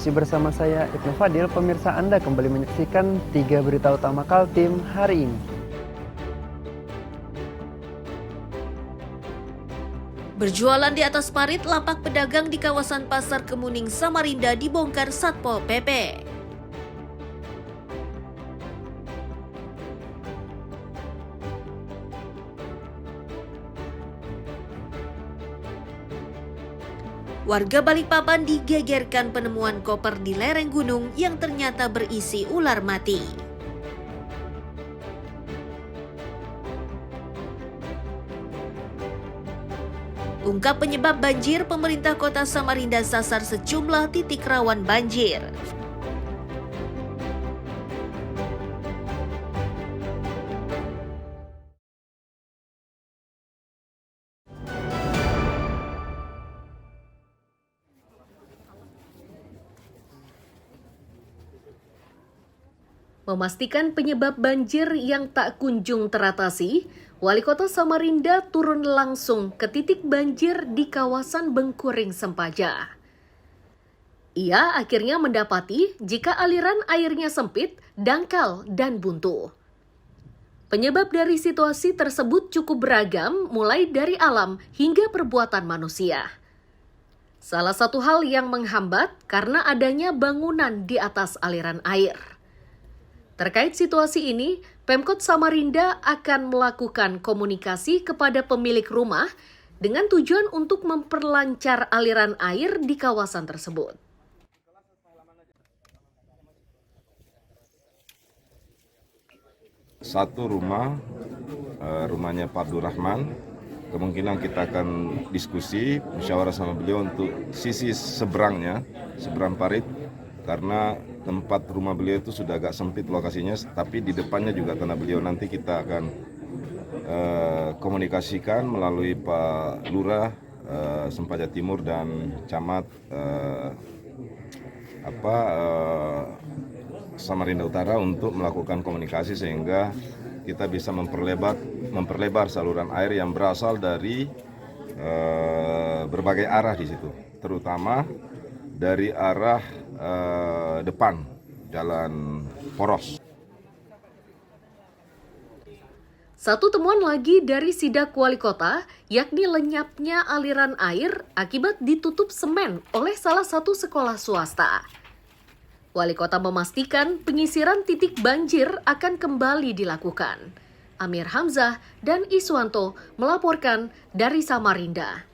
Masih bersama saya Ibnu Fadil, pemirsa Anda kembali menyaksikan 3 berita utama Kaltim hari ini. Berjualan di atas parit, lapak pedagang di kawasan Pasar Kemuning, Samarinda dibongkar Satpol PP. Warga Balikpapan digegerkan penemuan koper di lereng gunung yang ternyata berisi ular mati. Ungkap penyebab banjir, pemerintah kota Samarinda sasar sejumlah titik rawan banjir. Memastikan penyebab banjir yang tak kunjung teratasi, Wali Kota Samarinda turun langsung ke titik banjir di kawasan Bengkuring Sempaja. Ia akhirnya mendapati jika aliran airnya sempit, dangkal, dan buntu. Penyebab dari situasi tersebut cukup beragam, mulai dari alam hingga perbuatan manusia. Salah satu hal yang menghambat karena adanya bangunan di atas aliran air. Terkait situasi ini, Pemkot Samarinda akan melakukan komunikasi kepada pemilik rumah dengan tujuan untuk memperlancar aliran air di kawasan tersebut. Satu rumah, rumahnya Pak Abdul Rahman, kemungkinan kita akan diskusi, musyawarah sama beliau untuk sisi seberangnya, seberang parit, karena tempat rumah beliau itu sudah agak sempit lokasinya, tapi di depannya juga tanah beliau. Nanti kita akan komunikasikan melalui Pak Lurah Sempaja Timur dan Camat Samarinda Utara untuk melakukan komunikasi sehingga kita bisa memperlebar saluran air yang berasal dari berbagai arah di situ, terutama dari arah depan jalan poros. Satu temuan lagi dari sidak wali kota, yakni lenyapnya aliran air akibat ditutup semen oleh salah satu sekolah swasta. Wali kota memastikan penyisiran titik banjir akan kembali dilakukan. Amir Hamzah dan Iswanto melaporkan dari Samarinda.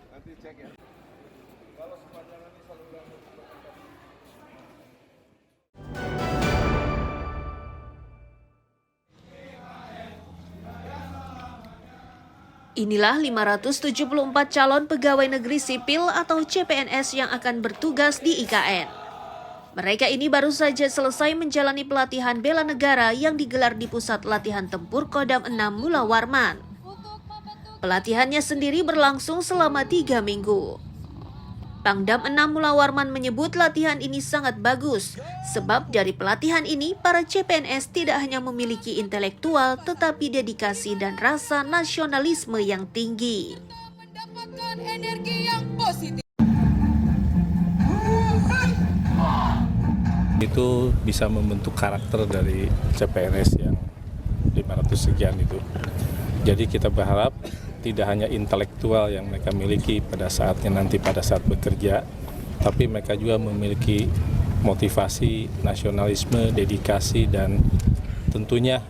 Inilah 574 calon pegawai negeri sipil atau CPNS yang akan bertugas di IKN. Mereka ini baru saja selesai menjalani pelatihan bela negara yang digelar di Pusat Latihan Tempur Kodam 6 Mula Warman. Pelatihannya sendiri berlangsung selama 3 minggu. Pangdam 6 Mula Warman menyebut latihan ini sangat bagus, sebab dari pelatihan ini para CPNS tidak hanya memiliki intelektual tetapi dedikasi dan rasa nasionalisme yang tinggi. Mendapatkan energi yang positif. Itu bisa membentuk karakter dari CPNS yang 500 sekian itu. Jadi kita berharap tidak hanya intelektual yang mereka miliki pada saatnya nanti pada saat bekerja, tapi mereka juga memiliki motivasi, nasionalisme, dedikasi, dan tentunya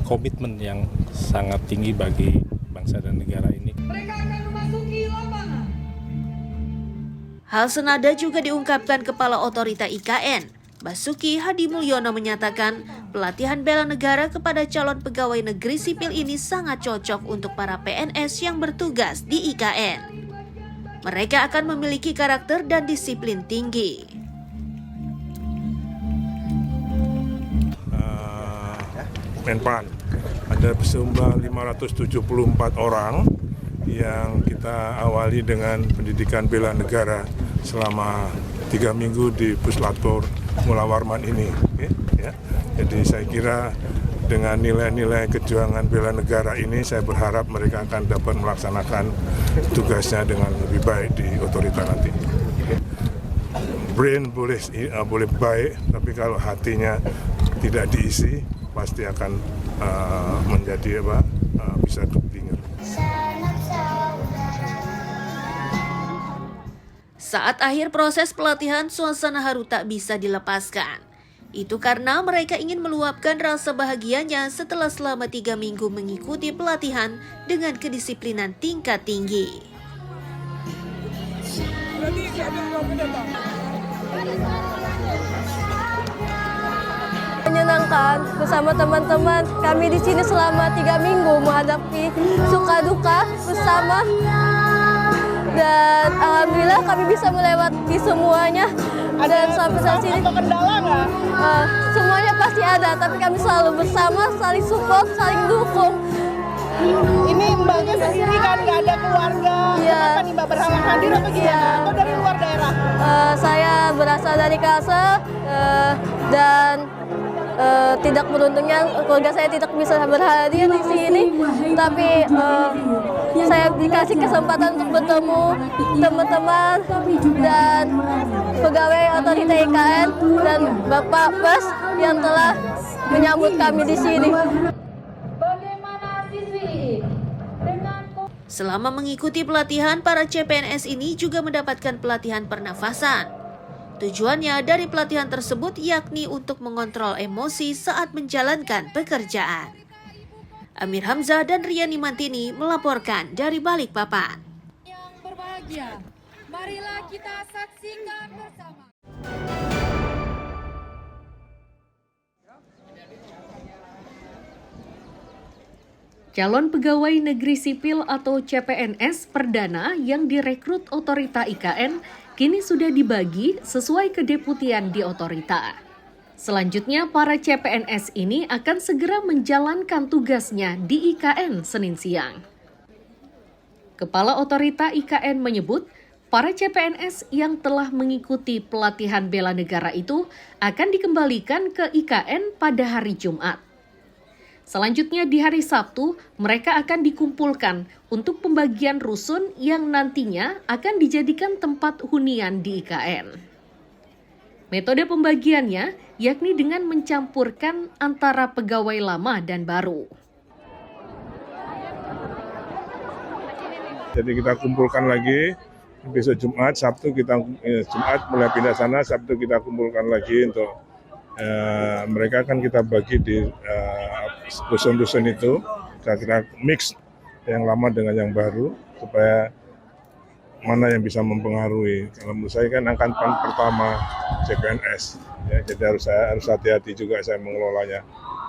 komitmen yang sangat tinggi bagi bangsa dan negara ini. Mereka akan memasuki lapangan. Hal senada juga diungkapkan Kepala Otorita IKN, Basuki Hadi Mulyono, menyatakan pelatihan bela negara kepada calon pegawai negeri sipil ini sangat cocok untuk para PNS yang bertugas di IKN. Mereka akan memiliki karakter dan disiplin tinggi. Menpan, ada berjumlah 574 orang yang kita awali dengan pendidikan bela negara selama 3 minggu di Puslapor Mula Warman ini. Ya. Jadi saya kira dengan nilai-nilai kejuangan bela negara ini, saya berharap mereka akan dapat melaksanakan tugasnya dengan lebih baik di otorita nanti. brain boleh baik, tapi kalau hatinya tidak diisi, pasti akan menjadi bisa keblinger. Saat akhir proses pelatihan, suasana haru tak bisa dilepaskan. Itu karena mereka ingin meluapkan rasa bahagianya setelah selama 3 minggu mengikuti pelatihan dengan kedisiplinan tingkat tinggi. Menyenangkan bersama teman-teman kami di sini selama 3 minggu menghadapi suka duka bersama, dan alhamdulillah kami bisa melewati semuanya. Dan sampai saat ini kendala nggak? Semuanya pasti ada, tapi kami selalu bersama, saling support, saling dukung. Ini Mbaknya sendiri kan nggak ada keluarga, kenapa nih Mbak berhalang hadir atau gimana? Atau dari luar daerah? Saya berasal dari Kalsel dan tidak beruntungnya keluarga saya tidak bisa berhadir di sini, tapi saya dikasih kesempatan untuk bertemu teman-teman dan pegawai otorita IKN dan Bapak Pes yang telah menyambut kami di sini. Selama mengikuti pelatihan, para CPNS ini juga mendapatkan pelatihan pernafasan. Tujuannya dari pelatihan tersebut yakni untuk mengontrol emosi saat menjalankan pekerjaan. Amir Hamzah dan Riani Mantini melaporkan dari Balikpapan. Yang berbahagia, marilah kita saksikan bersama. Calon pegawai negeri sipil atau CPNS perdana yang direkrut otorita IKN kini sudah dibagi sesuai kedeputian di otorita. Selanjutnya, para CPNS ini akan segera menjalankan tugasnya di IKN Senin siang. Kepala Otorita IKN menyebut, para CPNS yang telah mengikuti pelatihan bela negara itu akan dikembalikan ke IKN pada hari Jumat. Selanjutnya di hari Sabtu, mereka akan dikumpulkan untuk pembagian rusun yang nantinya akan dijadikan tempat hunian di IKN. Metode pembagiannya yakni dengan mencampurkan antara pegawai lama dan baru. Jadi kita kumpulkan lagi besok Jumat, Sabtu Jumat mulai pindah sana, Sabtu kita kumpulkan lagi untuk mereka akan kita bagi di dusun-dusun itu, kita mix yang lama dengan yang baru supaya mana yang bisa mempengaruhi. Kalau menurut saya kan angkatan pertama CPNS, ya, jadi harus hati-hati juga saya mengelolanya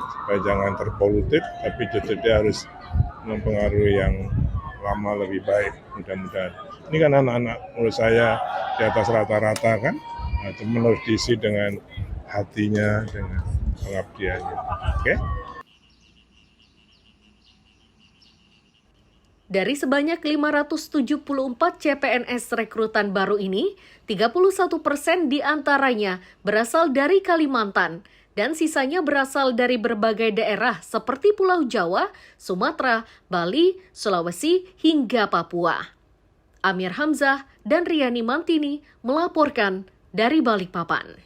supaya jangan terpolutif, tapi justru dia harus mempengaruhi yang lama lebih baik mudah-mudahan. Ini kan anak-anak menurut saya di atas rata-rata kan, nah, cuma harus diisi dengan hatinya, dengan pengabdiannya. Oke? Dari sebanyak 574 CPNS rekrutan baru ini, 31% diantaranya berasal dari Kalimantan dan sisanya berasal dari berbagai daerah seperti Pulau Jawa, Sumatera, Bali, Sulawesi, hingga Papua. Amir Hamzah dan Riani Mantini melaporkan dari Balikpapan.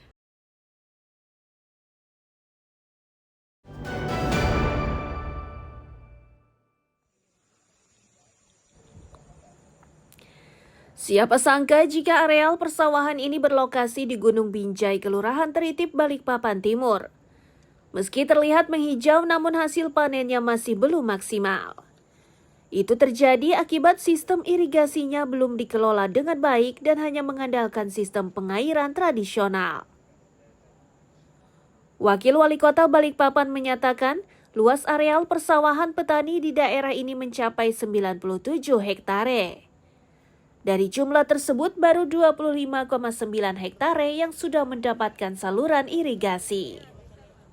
Siapa sangka jika areal persawahan ini berlokasi di Gunung Binjai, Kelurahan Tritip, Balikpapan Timur. Meski terlihat menghijau, namun hasil panennya masih belum maksimal. Itu terjadi akibat sistem irigasinya belum dikelola dengan baik dan hanya mengandalkan sistem pengairan tradisional. Wakil Wali Kota Balikpapan menyatakan, luas areal persawahan petani di daerah ini mencapai 97 hektare. Dari jumlah tersebut, baru 25,9 hektare yang sudah mendapatkan saluran irigasi.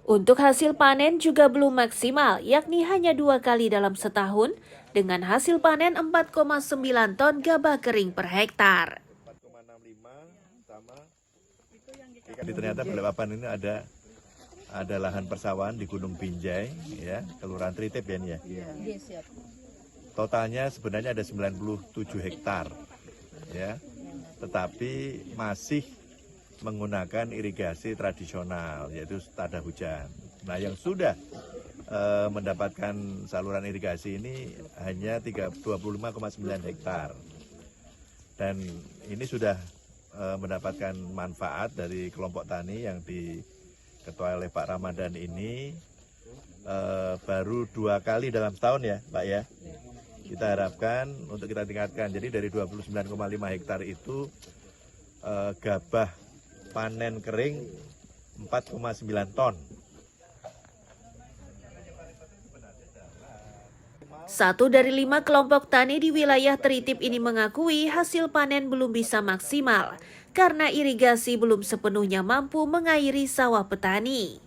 Untuk hasil panen juga belum maksimal, yakni hanya 2 kali dalam setahun, dengan hasil panen 4,9 ton gabah kering per hektar. 4,65 sama. Jadi ternyata Balikpapan ini ada lahan persawahan di Gunung Binjai, ya, Kelurahan Tritip ya ini ya. Totalnya sebenarnya ada 97 hektar. Ya, tetapi masih menggunakan irigasi tradisional, yaitu tada hujan. Nah, yang sudah mendapatkan saluran irigasi ini hanya 25,9 hektar. Dan ini sudah mendapatkan manfaat dari kelompok tani yang diketuai oleh Pak Ramadan ini baru 2 kali dalam setahun ya Pak ya. Kita harapkan untuk kita tingkatkan, jadi dari 29,5 hektar itu gabah panen kering 4,9 ton. 1 dari 5 kelompok tani di wilayah Tritip ini mengakui hasil panen belum bisa maksimal karena irigasi belum sepenuhnya mampu mengairi sawah petani.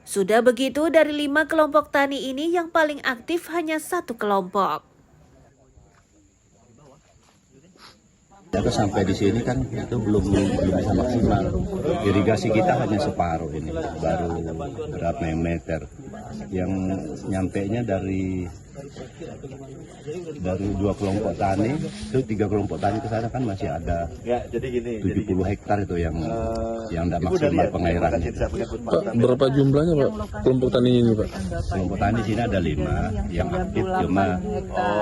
Sudah begitu, dari 5 kelompok tani ini yang paling aktif hanya 1 kelompok. Itu sampai di sini kan itu belum bisa maksimal. Irigasi kita hanya separuh ini, baru berapa meter. Yang nyampenya dari 2 kelompok tani, itu 3 kelompok tani ke sana kan masih ada Ya, jadi gini, 70 hektar itu yang tidak maksimal pengairannya. Pak, berapa jumlahnya Pak kelompok tani ini Pak? Kelompok tani sini ada 5 yang aktif, cuma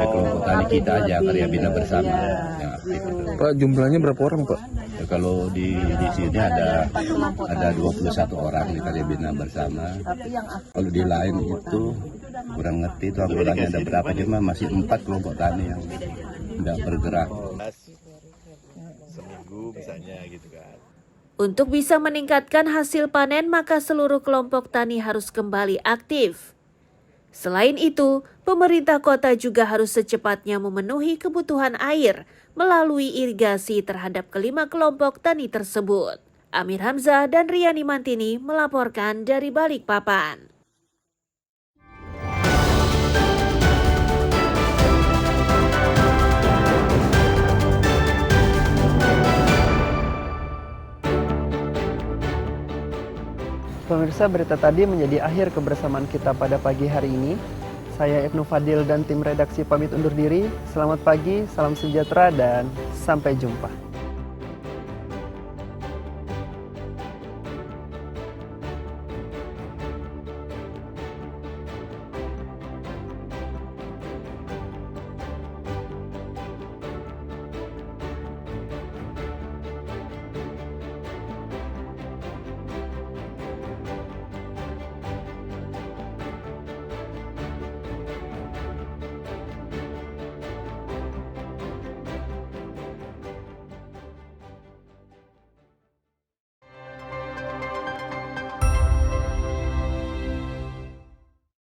kelompok tani kita aja Karya Bina Bersama yang aktif. Pak, jumlahnya berapa orang Pak? Ya, kalau di sini ada 21 orang di Karya Bina Bersama. Kalau di lain itu kurang ngerti itu anggotanya ada berapa, cuma masih 4 kelompok tani yang tidak bergerak. Seminggu misalnya gitu kan. Untuk bisa meningkatkan hasil panen, maka seluruh kelompok tani harus kembali aktif. Selain itu, pemerintah kota juga harus secepatnya memenuhi kebutuhan air melalui irigasi terhadap kelima kelompok tani tersebut. Amir Hamzah dan Riani Mantini melaporkan dari Balikpapan. Pemirsa, berita tadi menjadi akhir kebersamaan kita pada pagi hari ini. Saya Ibnu Fadil dan tim redaksi pamit undur diri. Selamat pagi, salam sejahtera, dan sampai jumpa.